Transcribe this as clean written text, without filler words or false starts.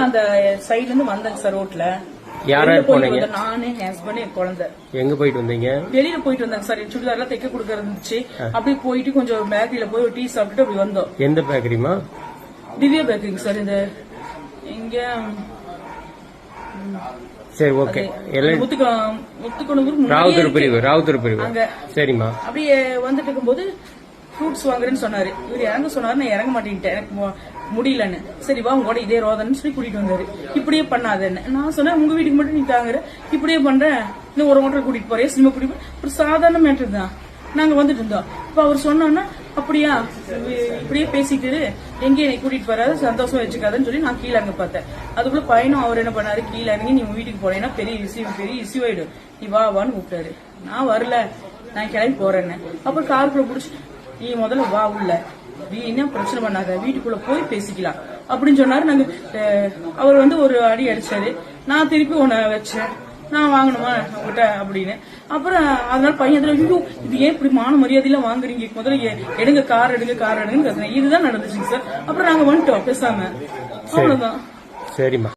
அந்த சைடுல இருந்து வந்தேங்க சார் ரோட்ல. யாரா போனீங்க? நானு என் ஹஸ்பண்ட் என் குழந்தை. எங்க போயிட்டு வந்தீங்க? வெளியில போயிட்டு வந்தாங்க சார். சுடிதார் எல்லாம் தைக்க கொடுக்க இருந்துச்சு. அப்படியே போயிட்டு கொஞ்சம் பேக்கரியில போய் ஒரு டீ சாப்பிட்டுட்டு அப்படி வந்தோம். எந்த பேக்கரிமா? திவ்யா பேக்கரிங்க சார். இந்த இங்க சரி ஓகே. முத்துக்கொணூர் பிரிவு அங்க. சரிம்மா. அப்படியே வந்துட்டு இருக்கும்போது ஃப்ரூட்ஸ் வாங்குறேன்னு சொன்னாரு. இவர் இறங்க சொன்னாரு. நான் இறங்க மாட்டேன்ட்டேன், எனக்கு முடியலன்னு. சரி வா உங்க கூட இதே ரோதன்னு சொல்லி கூட்டிட்டு வந்தாரு. இப்படியே பண்ணாதேன்னு நான் சொன்னேன். உங்க வீட்டுக்கு மட்டும் நீ தாங்குற, இப்படியே பண்றேன், இன்னும் ஒரு ஹோட்டல் கூட்டிட்டு போறேன், சினிமா கூட்டிட்டு போய் ஒரு சாதாரண மேட்டர் தான். நாங்க வந்துட்டு இருந்தோம். இப்ப அவர் சொன்னோன்னா அப்படியா இப்படியே பேசிட்டு எங்கேயும் என்னை கூட்டிட்டு வராது, சந்தோஷம் வச்சுக்காதுன்னு சொல்லி நான் கீழே அங்க பார்த்தேன். அதுக்குள்ள பையனும் அவர் என்ன பண்ணாரு, கீழே இறங்கி நீ உங்க வீட்டுக்கு போனேன்னா பெரிய இஷ்யூ ஆயிடும், நீ வான்னு கூப்பிட்டாரு. நான் வரல, நான் கிளம்பி போறேன்னு. அப்புறம் காருக்குள்ள புடிச்சு நீ முதல்ல வா உள்ள, நீ என்ன பிரச்சனை பண்ணாத, வீட்டுக்குள்ள போய் பேசிக்கலாம் அப்படின்னு சொன்னாரு. நாங்க அவர் ஒரு அடி அடிச்சாரு. நான் திருப்பி உன்னை வச்சேன், நான் வாங்கணுமா உங்ககிட்ட அப்படின்னு. அப்புறம் அதனால பையன் இது ஏன் இப்படி மான மரியாதையெல்லாம் வாங்குறீங்க, முதல்ல எடுங்க கார் எடுங்க இதுதான் நடந்துச்சுங்க சார். அப்புறம் நாங்க வந்துட்டோம் பேசாம, அவ்வளவுதான். சரிம்மா.